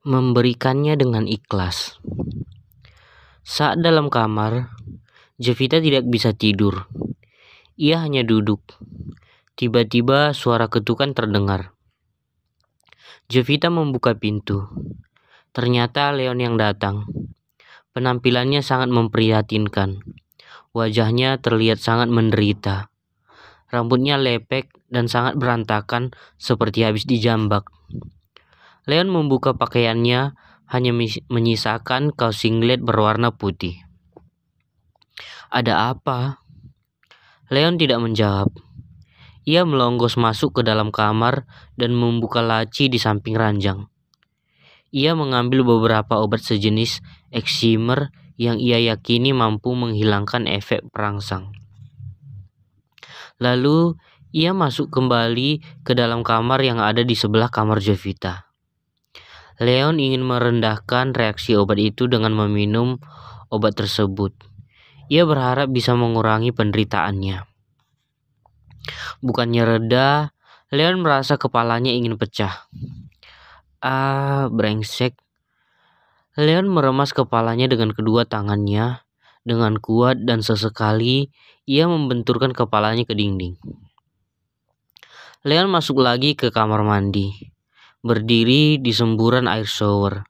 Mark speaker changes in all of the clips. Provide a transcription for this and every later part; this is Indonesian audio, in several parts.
Speaker 1: memberikannya dengan ikhlas. Saat dalam kamar, Jevita tidak bisa tidur. Ia hanya duduk. Tiba-tiba suara ketukan terdengar. Jevita membuka pintu. Ternyata Leon yang datang. Penampilannya sangat memprihatinkan. Wajahnya terlihat sangat menderita. Rambutnya lepek dan sangat berantakan seperti habis dijambak. Leon membuka pakaiannya, hanya menyisakan kaos singlet berwarna putih. "Ada apa?" Leon tidak menjawab. Ia melonggos masuk ke dalam kamar dan membuka laci di samping ranjang. Ia mengambil beberapa obat sejenis eksimer yang ia yakini mampu menghilangkan efek perangsang. Lalu ia masuk kembali ke dalam kamar yang ada di sebelah kamar Jevita. Leon ingin merendahkan reaksi obat itu dengan meminum obat tersebut. Ia berharap bisa mengurangi penderitaannya. Bukannya reda, Leon merasa kepalanya ingin pecah. Brengsek. Leon meremas kepalanya dengan kedua tangannya. Dengan kuat dan sesekali, ia membenturkan kepalanya ke dinding. Leon masuk lagi ke kamar mandi, berdiri di semburan air shower,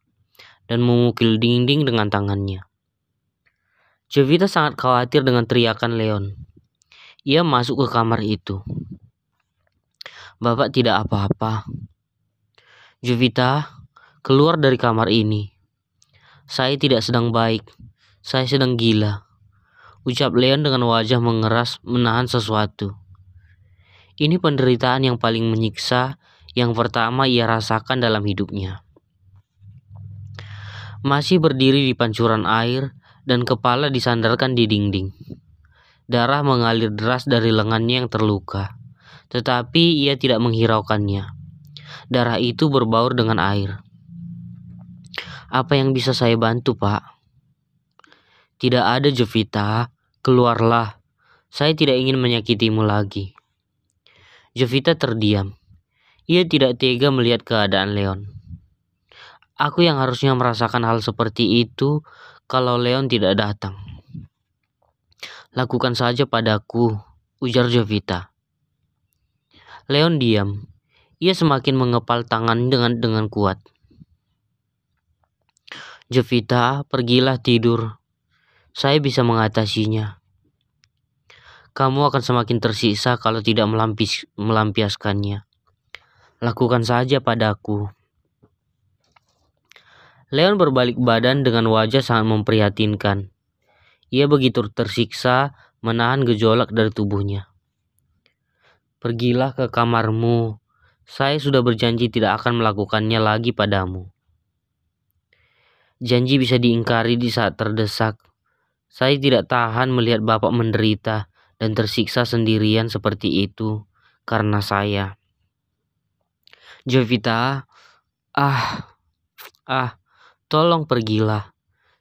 Speaker 1: dan memukul dinding dengan tangannya. Jevita sangat khawatir dengan teriakan Leon. Ia masuk ke kamar itu. "Bapak tidak apa-apa." "Jevita, keluar dari kamar ini. Saya tidak sedang baik. Saya sedang gila," ucap Leon dengan wajah mengeras menahan sesuatu. Ini penderitaan yang paling menyiksa yang pertama ia rasakan dalam hidupnya. Masih berdiri di pancuran air dan kepala disandarkan di dinding. Darah mengalir deras dari lengannya yang terluka, tetapi ia tidak menghiraukannya. Darah itu berbaur dengan air. "Apa yang bisa saya bantu, Pak?" "Tidak ada, Jevita. Keluarlah. Saya tidak ingin menyakitimu lagi." Jevita terdiam. Ia tidak tega melihat keadaan Leon. "Aku yang harusnya merasakan hal seperti itu kalau Leon tidak datang." "Lakukan saja padaku," ujar Jevita. Leon diam. Ia semakin mengepal tangan dengan kuat. "Jevita, pergilah tidur. Saya bisa mengatasinya. Kamu akan semakin tersiksa kalau tidak melampiaskannya. Lakukan saja padaku." Leon berbalik badan dengan wajah sangat memprihatinkan. Ia begitu tersiksa menahan gejolak dari tubuhnya. "Pergilah ke kamarmu. Saya sudah berjanji tidak akan melakukannya lagi padamu." "Janji bisa diingkari di saat terdesak. Saya tidak tahan melihat Bapak menderita dan tersiksa sendirian seperti itu karena saya." "Jevita, tolong pergilah.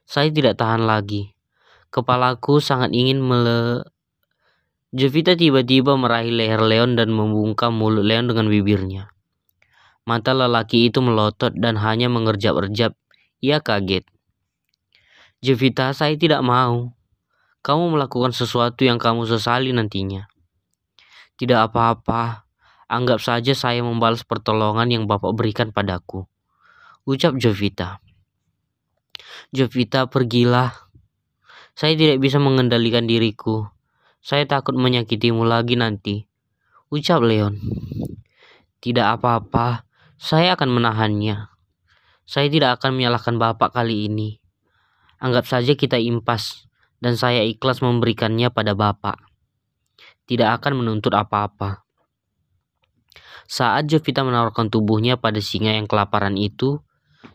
Speaker 1: Saya tidak tahan lagi. Kepalaku sangat ingin Jevita tiba-tiba meraih leher Leon dan membungkam mulut Leon dengan bibirnya. Mata lelaki itu melotot dan hanya mengerjap-erjap. Ia kaget. "Jevita, saya tidak mau. Kamu melakukan sesuatu yang kamu sesali nantinya." "Tidak apa-apa. Anggap saja saya membalas pertolongan yang Bapak berikan padaku," ucap Jevita. "Jevita, pergilah. Saya tidak bisa mengendalikan diriku. Saya takut menyakitimu lagi nanti," ucap Leon. "Tidak apa-apa. Saya akan menahannya. Saya tidak akan menyalahkan Bapak kali ini. Anggap saja kita impas dan saya ikhlas memberikannya pada Bapak. Tidak akan menuntut apa-apa." Saat Jevita menawarkan tubuhnya pada singa yang kelaparan itu,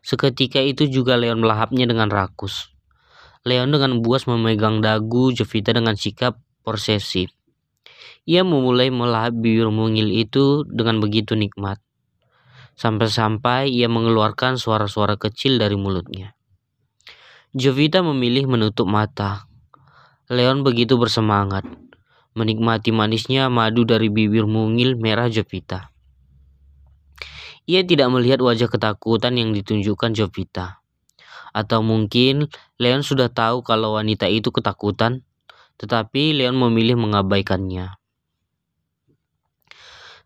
Speaker 1: seketika itu juga Leon melahapnya dengan rakus. Leon dengan buas memegang dagu Jevita dengan sikap posesif. Ia memulai melahap bibir mungil itu dengan begitu nikmat, sampai-sampai ia mengeluarkan suara-suara kecil dari mulutnya. Jevita memilih menutup mata. Leon begitu bersemangat, menikmati manisnya madu dari bibir mungil merah Jevita. Ia tidak melihat wajah ketakutan yang ditunjukkan Jovita. Atau mungkin Leon sudah tahu kalau wanita itu ketakutan, tetapi Leon memilih mengabaikannya.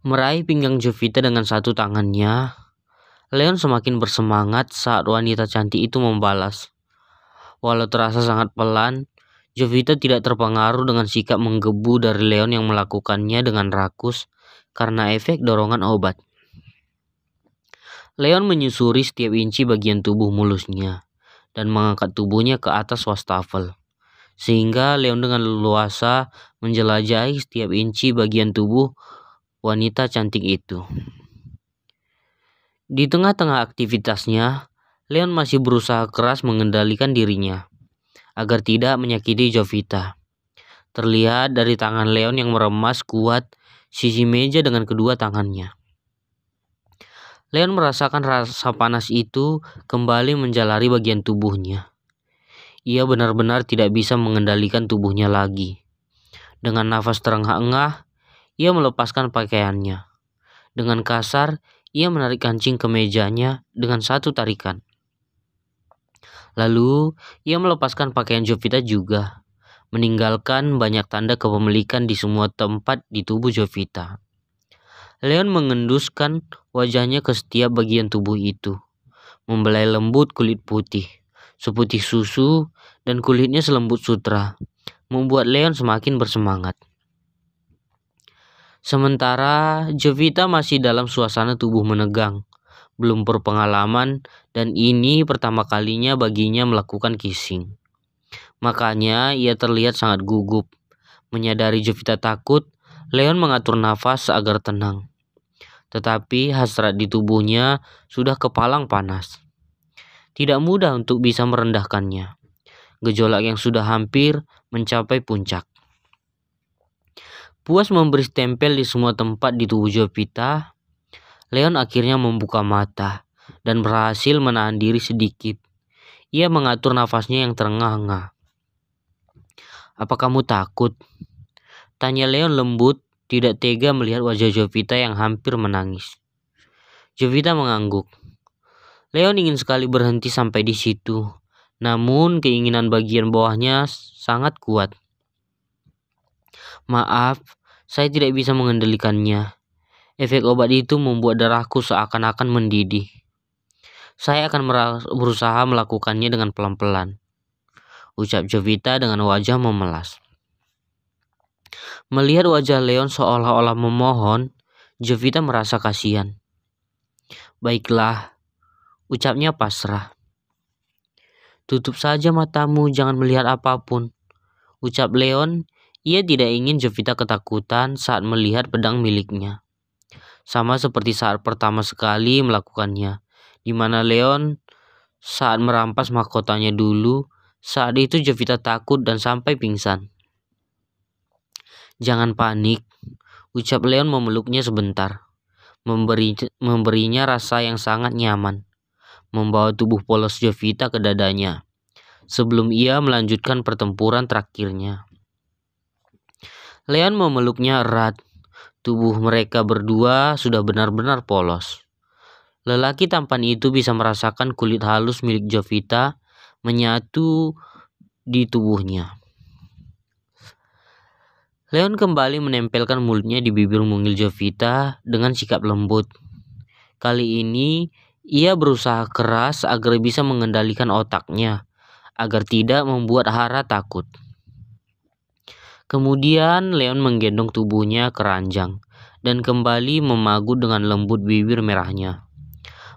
Speaker 1: Meraih pinggang Jovita dengan satu tangannya, Leon semakin bersemangat saat wanita cantik itu membalas. Walau terasa sangat pelan, Jovita tidak terpengaruh dengan sikap menggebu dari Leon yang melakukannya dengan rakus karena efek dorongan obat. Leon menyusuri setiap inci bagian tubuh mulusnya dan mengangkat tubuhnya ke atas wastafel, sehingga Leon dengan leluasa menjelajahi setiap inci bagian tubuh wanita cantik itu. Di tengah-tengah aktivitasnya, Leon masih berusaha keras mengendalikan dirinya agar tidak menyakiti Jovita. Terlihat dari tangan Leon yang meremas kuat sisi meja dengan kedua tangannya. Leon merasakan rasa panas itu kembali menjalari bagian tubuhnya. Ia benar-benar tidak bisa mengendalikan tubuhnya lagi. Dengan nafas terengah-engah, ia melepaskan pakaiannya. Dengan kasar, ia menarik kancing ke mejanya dengan satu tarikan. Lalu, ia melepaskan pakaian Jovita juga, meninggalkan banyak tanda kepemilikan di semua tempat di tubuh Jovita. Leon mengenduskan wajahnya ke setiap bagian tubuh itu, membelai lembut kulit putih, seputih susu, dan kulitnya selembut sutra, membuat Leon semakin bersemangat. Sementara Jovita masih dalam suasana tubuh menegang, belum berpengalaman, dan ini pertama kalinya baginya melakukan kissing. Makanya ia terlihat sangat gugup. Menyadari Jovita takut, Leon mengatur nafas agar tenang. Tetapi hasrat di tubuhnya sudah kepalang panas. Tidak mudah untuk bisa merendahkannya. Gejolak yang sudah hampir mencapai puncak. Puas memberi stempel di semua tempat di tubuh Jovita, Leon akhirnya membuka mata dan berhasil menahan diri sedikit. Ia mengatur nafasnya yang terengah-engah. "Apa kamu takut?" tanya Leon lembut, tidak tega melihat wajah Jovita yang hampir menangis. Jovita mengangguk. Leon ingin sekali berhenti sampai di situ, namun keinginan bagian bawahnya sangat kuat. "Maaf, saya tidak bisa mengendalikannya. Efek obat itu membuat darahku seakan-akan mendidih. Saya akan berusaha melakukannya dengan pelan-pelan," ucap Jovita dengan wajah memelas. Melihat wajah Leon seolah-olah memohon, Jovita merasa kasihan. "Baiklah," ucapnya pasrah. "Tutup saja matamu, jangan melihat apapun," ucap Leon. Ia tidak ingin Jovita ketakutan saat melihat pedang miliknya. Sama seperti saat pertama sekali melakukannya, di mana Leon saat merampas mahkotanya dulu. Saat itu Jovita takut dan sampai pingsan. "Jangan panik," ucap Leon memeluknya sebentar, memberinya rasa yang sangat nyaman, membawa tubuh polos Jovita ke dadanya, sebelum ia melanjutkan pertempuran terakhirnya. Leon memeluknya erat. Tubuh mereka berdua sudah benar-benar polos. Lelaki tampan itu bisa merasakan kulit halus milik Jovita menyatu di tubuhnya. Leon kembali menempelkan mulutnya di bibir mungil Jovita dengan sikap lembut. Kali ini, ia berusaha keras agar bisa mengendalikan otaknya, agar tidak membuat Hara takut. Kemudian, Leon menggendong tubuhnya ke ranjang dan kembali memagut dengan lembut bibir merahnya.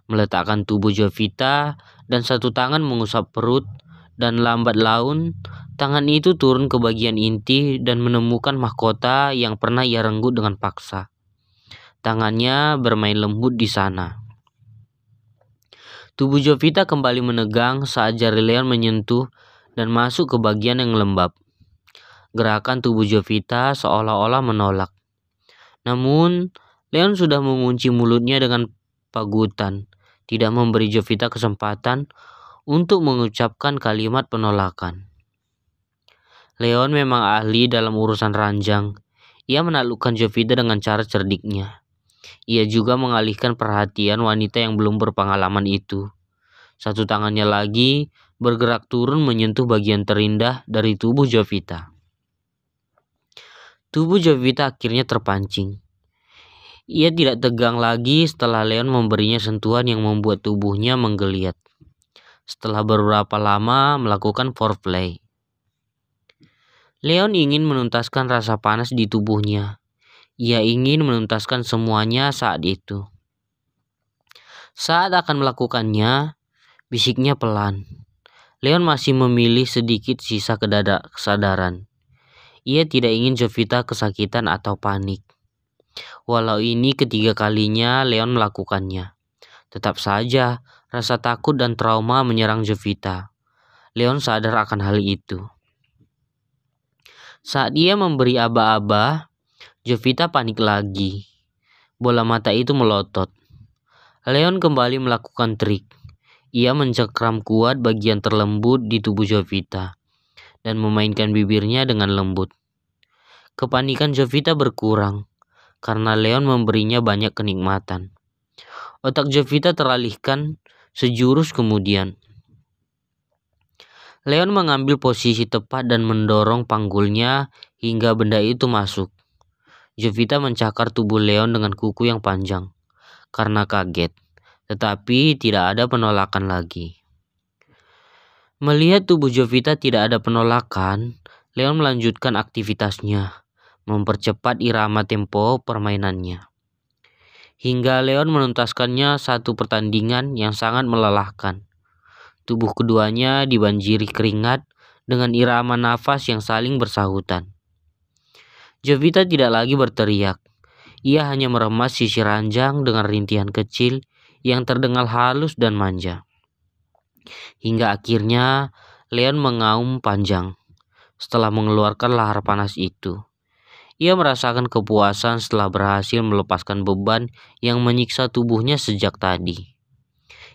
Speaker 1: Meletakkan tubuh Jovita dan satu tangan mengusap perut, dan lambat laun tangan itu turun ke bagian inti dan menemukan mahkota yang pernah ia renggut dengan paksa. Tangannya bermain lembut di sana. Tubuh Jovita kembali menegang saat jari Leon menyentuh dan masuk ke bagian yang lembab. Gerakan tubuh Jovita seolah-olah menolak. Namun, Leon sudah mengunci mulutnya dengan pagutan, tidak memberi Jovita kesempatan untuk mengucapkan kalimat penolakan. Leon memang ahli dalam urusan ranjang. Ia menaklukkan Jovita dengan cara cerdiknya. Ia juga mengalihkan perhatian wanita yang belum berpengalaman itu. Satu tangannya lagi bergerak turun menyentuh bagian terindah dari tubuh Jovita. Tubuh Jovita akhirnya terpancing. Ia tidak tegang lagi setelah Leon memberinya sentuhan yang membuat tubuhnya menggeliat. Setelah beberapa lama melakukan foreplay, Leon ingin menuntaskan rasa panas di tubuhnya. Ia ingin menuntaskan semuanya saat itu. Saat akan melakukannya, bisiknya pelan. Leon masih memilih sedikit sisa kesadaran. Ia tidak ingin Jovita kesakitan atau panik. Walau ini ketiga kalinya Leon melakukannya, tetap saja rasa takut dan trauma menyerang Jovita. Leon sadar akan hal itu. Saat ia memberi aba-aba, Jovita panik lagi. Bola mata itu melotot. Leon kembali melakukan trik. Ia mencengkram kuat bagian terlembut di tubuh Jovita dan memainkan bibirnya dengan lembut. Kepanikan Jovita berkurang karena Leon memberinya banyak kenikmatan. Otak Jovita teralihkan sejurus kemudian. Leon mengambil posisi tepat dan mendorong panggulnya hingga benda itu masuk. Jovita mencakar tubuh Leon dengan kuku yang panjang karena kaget, tetapi tidak ada penolakan lagi. Melihat tubuh Jovita tidak ada penolakan, Leon melanjutkan aktivitasnya, mempercepat irama tempo permainannya. Hingga Leon menuntaskannya satu pertandingan yang sangat melelahkan. Tubuh keduanya dibanjiri keringat dengan irama nafas yang saling bersahutan. Jovita tidak lagi berteriak. Ia hanya meremas sisi ranjang dengan rintihan kecil yang terdengar halus dan manja. Hingga akhirnya Leon mengaum panjang setelah mengeluarkan lahar panas itu. Ia merasakan kepuasan setelah berhasil melepaskan beban yang menyiksa tubuhnya sejak tadi.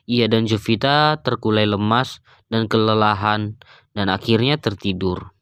Speaker 1: Ia dan Jovita terkulai lemas dan kelelahan dan akhirnya tertidur.